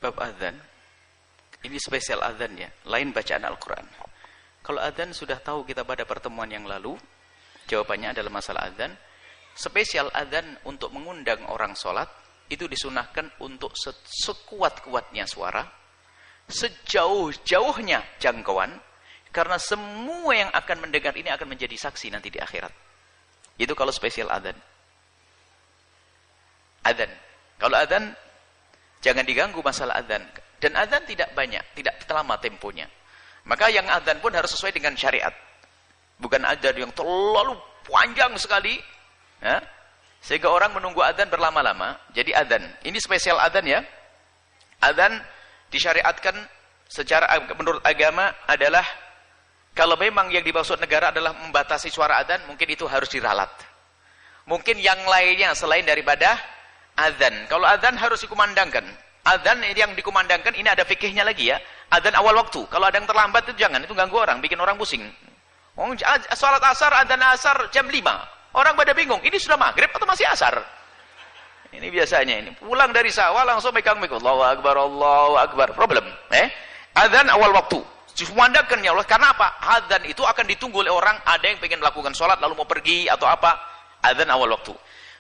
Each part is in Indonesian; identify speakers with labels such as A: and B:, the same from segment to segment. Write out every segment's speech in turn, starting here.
A: bab adzan. Ini spesial adzan ya, lain bacaan Al-Quran. Kalau adzan sudah tahu kita pada pertemuan yang lalu, jawabannya adalah masalah adzan. Spesial adzan untuk mengundang orang sholat, itu disunahkan untuk sekuat-kuatnya suara, sejauh-jauhnya jangkauan, karena semua yang akan mendengar ini akan menjadi saksi nanti di akhirat. Itu kalau spesial adzan. Adzan. Kalau adzan, jangan diganggu masalah adzan. Dan adzan tidak banyak, tidak lama temponya. Maka yang adzan pun harus sesuai dengan syariat. Bukan adzan yang terlalu panjang sekali, ya, sehingga orang menunggu adzan berlama-lama. Jadi adzan, ini spesial adzan ya. Adzan disyariatkan secara menurut agama adalah kalau memang yang dimaksud negara adalah membatasi suara adzan, mungkin itu harus diralat. Mungkin yang lainnya selain daripada adzan. Kalau adzan harus dikumandangkan. Adzan yang dikumandangkan ini ada fikihnya lagi ya. Adzan awal waktu. Kalau ada yang terlambat itu jangan, itu ganggu orang, bikin orang pusing. Salat asar, adzan asar jam 5. Orang pada bingung, ini sudah maghrib atau masih asar? Ini biasanya ini. Pulang dari sawah langsung megang mic. Allahu Akbar, Allahu Akbar. Problem. Adzan awal waktu. Dikumandangkan ya Allah. Karena apa? Adzan itu akan ditunggu oleh orang. Ada yang pengen melakukan sholat lalu mau pergi atau apa. Adzan awal waktu.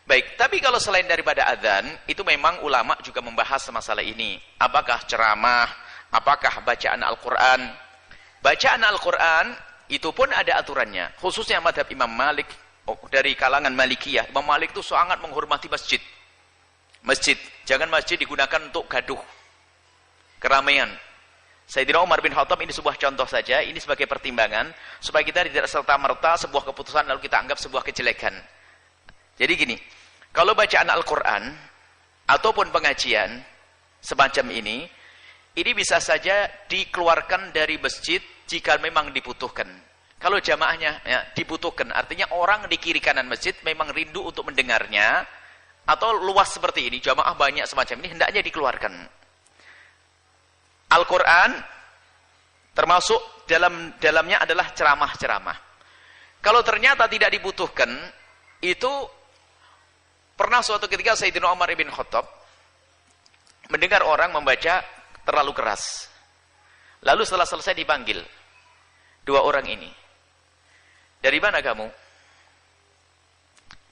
A: Baik, tapi kalau selain daripada adzan, itu memang ulama juga membahas masalah ini. Apakah ceramah, apakah bacaan Al-Quran? Bacaan Al-Quran itu pun ada aturannya. Khususnya madhab Imam Malik, dari kalangan Malikiyah. Imam Malik itu sangat menghormati masjid. Masjid, jangan masjid digunakan untuk gaduh, keramaian. Sayyidina Umar bin Khattab ini sebuah contoh saja, ini sebagai pertimbangan, supaya kita tidak serta-merta sebuah keputusan lalu kita anggap sebuah kejelekan. Jadi gini, kalau bacaan Al-Quran ataupun pengajian semacam ini bisa saja dikeluarkan dari masjid jika memang dibutuhkan. Kalau jamaahnya ya, dibutuhkan, artinya orang di kiri kanan masjid memang rindu untuk mendengarnya, atau luas seperti ini, jamaah banyak semacam ini, hendaknya dikeluarkan. Al-Quran termasuk dalamnya adalah ceramah-ceramah. Kalau ternyata tidak dibutuhkan, itu pernah suatu ketika Sayyidina Umar bin Khattab mendengar orang membaca terlalu keras. Lalu setelah selesai dipanggil dua orang ini. Dari mana kamu?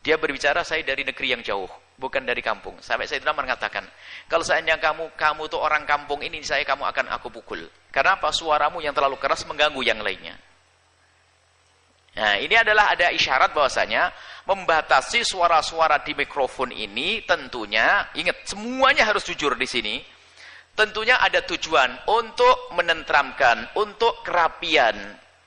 A: Dia berbicara, saya dari negeri yang jauh, bukan dari kampung. Sampai Sayyidina Umar mengatakan, kalau seandainya kamu tuh orang kampung ini, kamu akan aku pukul. Karena apa? Suaramu yang terlalu keras mengganggu yang lainnya. Nah, ini adalah ada isyarat bahwasanya membatasi suara-suara di mikrofon ini tentunya, ingat, semuanya harus jujur di sini. Tentunya ada tujuan untuk menenteramkan, untuk kerapian,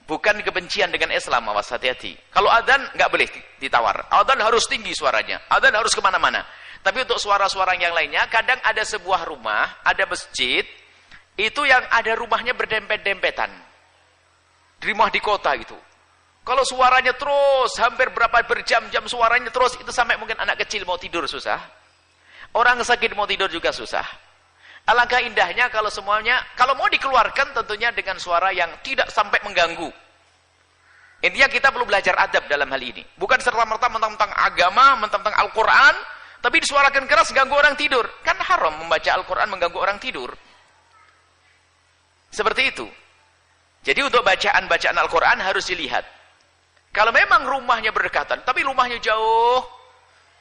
A: bukan kebencian dengan Islam. Awas, hati-hati. Kalau adzan nggak boleh ditawar. Adzan harus tinggi suaranya. Adzan harus kemana-mana. Tapi untuk suara-suara yang lainnya, kadang ada sebuah rumah, ada masjid, itu yang ada rumahnya berdempet-dempetan. Di rumah di kota itu. Kalau suaranya terus, hampir berapa berjam-jam suaranya terus, itu sampai mungkin anak kecil mau tidur susah. Orang sakit mau tidur juga susah. Alangkah indahnya kalau semuanya, kalau mau dikeluarkan tentunya dengan suara yang tidak sampai mengganggu. Intinya kita perlu belajar adab dalam hal ini. Bukan serta-merta mentang-mentang agama, mentang-mentang Al-Quran, tapi disuarakan keras ganggu orang tidur. Kan haram membaca Al-Quran mengganggu orang tidur. Seperti itu. Jadi untuk bacaan-bacaan Al-Quran harus dilihat. Kalau memang rumahnya berdekatan, tapi rumahnya jauh,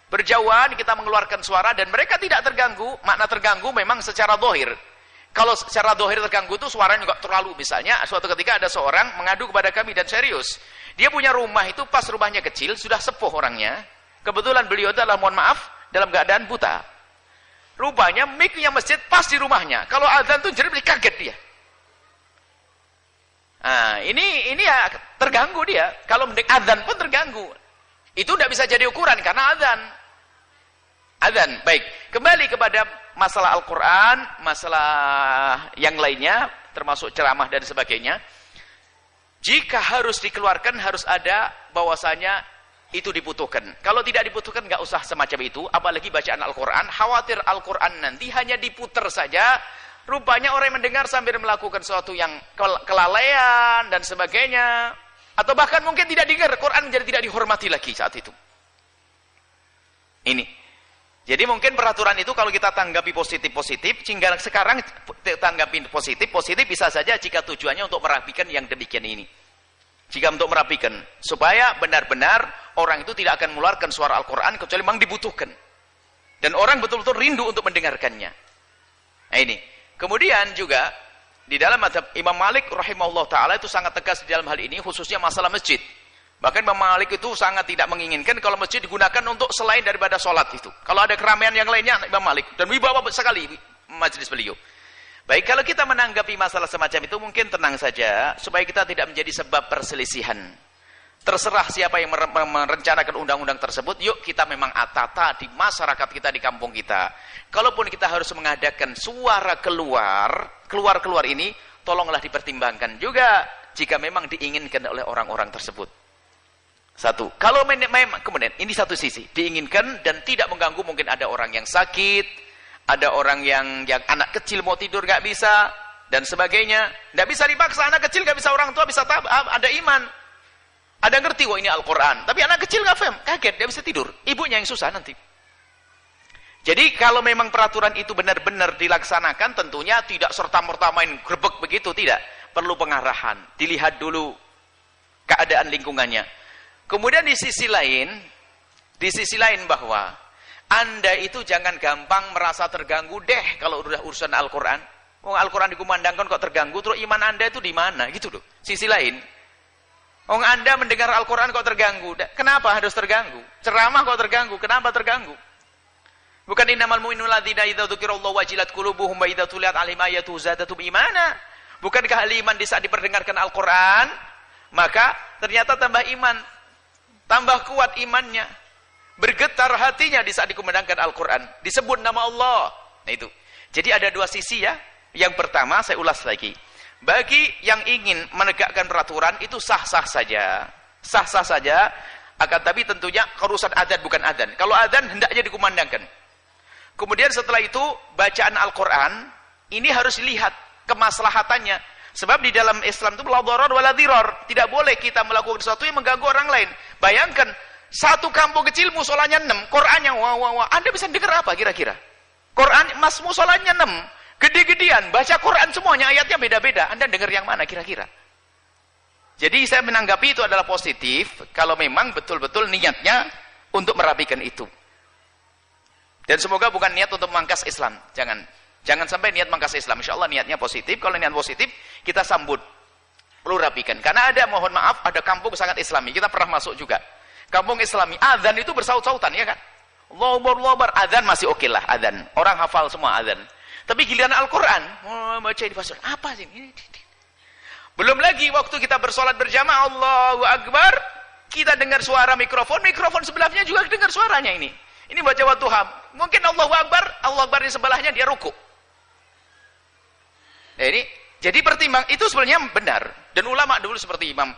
A: berjauhan, kita mengeluarkan suara dan mereka tidak terganggu. Makna terganggu memang secara dohir. Kalau secara dohir terganggu itu suaranya juga terlalu. Misalnya suatu ketika ada seorang mengadu kepada kami dan serius. Dia punya rumah itu pas rumahnya kecil, sudah sepuh orangnya. Kebetulan beliau adalah, mohon maaf, dalam keadaan buta. Rupanya mic-nya masjid pas di rumahnya. Kalau adzan tuh jadi kaget dia. Nah, ini ya terganggu dia. Kalau adzan pun terganggu. Itu tidak bisa jadi ukuran karena adzan. Adzan, baik. Kembali kepada masalah Al-Quran, masalah yang lainnya, termasuk ceramah dan sebagainya. Jika harus dikeluarkan, harus ada bahwasanya itu dibutuhkan. Kalau tidak dibutuhkan, nggak usah semacam itu. Apalagi bacaan Al-Quran. Khawatir Al-Quran nanti hanya diputer saja. Rupanya orang yang mendengar sambil melakukan sesuatu yang kelalaian dan sebagainya. Atau bahkan mungkin tidak dengar, Quran menjadi tidak dihormati lagi saat itu. Ini. Jadi mungkin peraturan itu kalau kita tanggapi positif-positif, sehingga sekarang tanggapi positif-positif bisa saja jika tujuannya untuk merapikan yang demikian ini. Jika untuk merapikan, supaya benar-benar orang itu tidak akan mengeluarkan suara Al-Quran kecuali memang dibutuhkan. Dan orang betul-betul rindu untuk mendengarkannya. Nah ini. Kemudian juga, di dalam mazhab Imam Malik rahimahullah ta'ala itu sangat tegas di dalam hal ini, khususnya masalah masjid. Bahkan Imam Malik itu sangat tidak menginginkan kalau masjid digunakan untuk selain daripada sholat itu. Kalau ada keramaian yang lainnya, Imam Malik. Dan wibawa sekali majelis beliau. Baik, kalau kita menanggapi masalah semacam itu, mungkin tenang saja, supaya kita tidak menjadi sebab perselisihan. Terserah siapa yang merencanakan undang-undang tersebut, yuk kita memang atata di masyarakat kita, di kampung kita. Kalaupun kita harus mengadakan suara keluar ini, tolonglah dipertimbangkan juga, jika memang diinginkan oleh orang-orang tersebut. Satu, kalau memang kemudian ini satu sisi diinginkan dan tidak mengganggu, mungkin ada orang yang sakit, ada orang yang anak kecil mau tidur nggak bisa dan sebagainya, nggak bisa dipaksa, anak kecil nggak bisa, orang tua bisa ada iman, ada ngerti wah ini Al-Quran, tapi anak kecil nggak paham, kaget, nggak bisa tidur, ibunya yang susah nanti. Jadi kalau memang peraturan itu benar-benar dilaksanakan, tentunya tidak serta-merta main grebek begitu, tidak, perlu pengarahan, dilihat dulu keadaan lingkungannya. Kemudian di sisi lain bahwa Anda itu jangan gampang merasa terganggu deh kalau udah urusan Al-Quran. Al-Quran dikumandangkan kok terganggu, terus iman Anda itu di mana? Gitu loh. Sisi lain, Anda mendengar Al-Quran kok terganggu. Kenapa harus terganggu? Ceramah kok terganggu? Kenapa terganggu? Bukan innamal mu'minuna alladzina idza dzukirallahu wajilat qulubuhum wa idza tuliyat 'alaihim ayatuhu zadatum imana. Bukankah ahli iman di saat diperdengarkan Al-Quran, maka ternyata tambah iman, tambah kuat imannya, bergetar hatinya di saat dikumandangkan Al-Quran, disebut nama Allah. Nah itu. Jadi ada dua sisi ya. Yang pertama, saya ulas lagi. Bagi yang ingin menegakkan peraturan, itu sah-sah saja. Sah-sah saja, akan tapi tentunya urusan adzan bukan adzan. Kalau adzan, hendaknya dikumandangkan. Kemudian setelah itu, bacaan Al-Quran, ini harus dilihat kemaslahatannya. Sebab di dalam Islam itu la dharar wala dhirar. Tidak boleh kita melakukan sesuatu yang mengganggu orang lain. Bayangkan, satu kampung kecil musolanya 6, Qur'annya wah. Anda bisa dengar apa kira-kira? Quran, musolanya 6, gede-gedean, baca Quran semuanya, ayatnya beda-beda. Anda dengar yang mana kira-kira? Jadi saya menanggapi itu adalah positif, kalau memang betul-betul niatnya untuk merapikan itu. Dan semoga bukan niat untuk memangkas Islam. Jangan sampai niat mangkas Islam. Insya Allah niatnya positif. Kalau niat positif, kita sambut. Perlu rapikan. Karena ada, mohon maaf, ada kampung sangat Islami. Kita pernah masuk juga. Kampung Islami. Adzan itu bersaut-sautan, ya kan? Allahu Akbar. Adzan masih oke lah, adzan. Orang hafal semua adzan. Tapi giliran Al-Quran, baca di pasal. Apa sih ini? Belum lagi waktu kita bersolat berjamaah, Allahu Akbar, kita dengar suara mikrofon sebelahnya juga dengar suaranya ini. Ini baca Wadduha. Mungkin Allahu Akbar di sebelahnya dia ruku. Jadi pertimbang itu sebenarnya benar, dan ulama dulu seperti Imam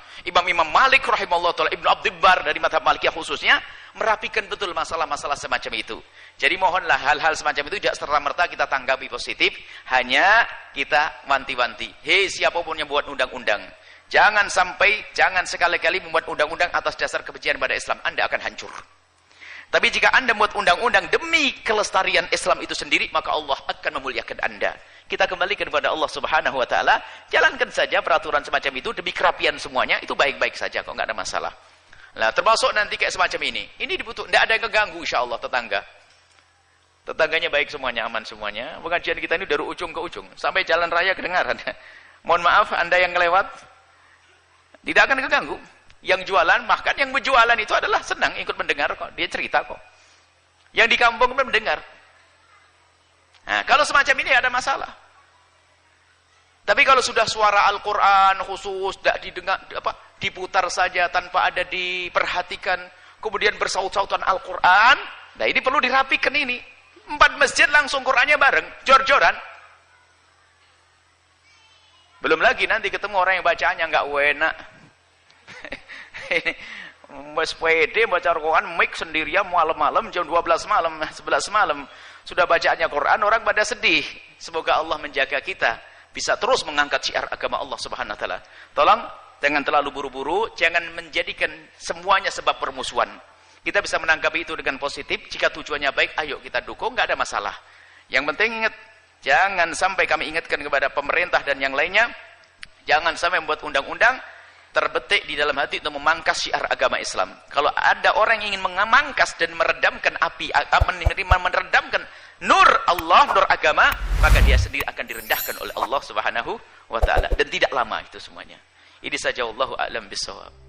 A: Malik rahimahullah taala, Ibnu Abdul Bar dari mazhab Malikiyah khususnya merapikan betul masalah-masalah semacam itu. Jadi mohonlah hal-hal semacam itu tidak serta-merta kita tanggapi positif, hanya kita wanti-wanti. Hei siapapun yang buat undang-undang, jangan sekali-kali membuat undang-undang atas dasar kebencian pada Islam, Anda akan hancur. Tapi jika Anda membuat undang-undang demi kelestarian Islam itu sendiri, maka Allah akan memuliakan Anda. Kita kembalikan kepada Allah Subhanahu wa taala, jalankan saja peraturan semacam itu demi kerapian semuanya, itu baik-baik saja kok, enggak ada masalah. Nah, termasuk nanti kayak semacam ini. Ini dibutuhkan, enggak ada yang keganggu insyaallah tetangga. Tetangganya baik semuanya, aman semuanya. Pengajian kita ini dari ujung ke ujung, sampai jalan raya kedengaran. Mohon maaf Anda yang lewat tidak akan keganggu. Yang jualan, bahkan yang berjualan itu adalah senang ikut mendengar kok, dia cerita kok. Yang di kampung pun mendengar. Nah, kalau semacam ini ada masalah. Tapi kalau sudah suara Al-Quran khusus, tidak didengar, diputar saja tanpa ada diperhatikan, kemudian bersaut-sautan Al-Quran, nah ini perlu dirapikan ini. 4 masjid langsung Qurannya bareng, jor-joran. Belum lagi nanti ketemu orang yang bacaannya nggak enak. Mas pede baca Al-Quran, mic sendirian malam-malam jam 12 malam, 11 malam sudah bacaannya Quran, orang pada sedih. Semoga Allah menjaga kita bisa terus mengangkat syiar agama Allah Subhanahu wa taala. Tolong jangan terlalu buru-buru, jangan menjadikan semuanya sebab permusuhan. Kita bisa menanggapi itu dengan positif. Jika tujuannya baik, ayo kita dukung, nggak ada masalah. Yang penting ingat, jangan sampai kami ingatkan kepada pemerintah dan yang lainnya, jangan sampai membuat undang-undang terbetik di dalam hati untuk memangkas syiar agama Islam. Kalau ada orang yang ingin memangkas dan meredamkan api, meredamkan nur Allah, nur agama, maka dia sendiri akan direndahkan oleh Allah Subhanahu wa taala, dan tidak lama itu semuanya. Ini saja, wallahu a'lam bishawab.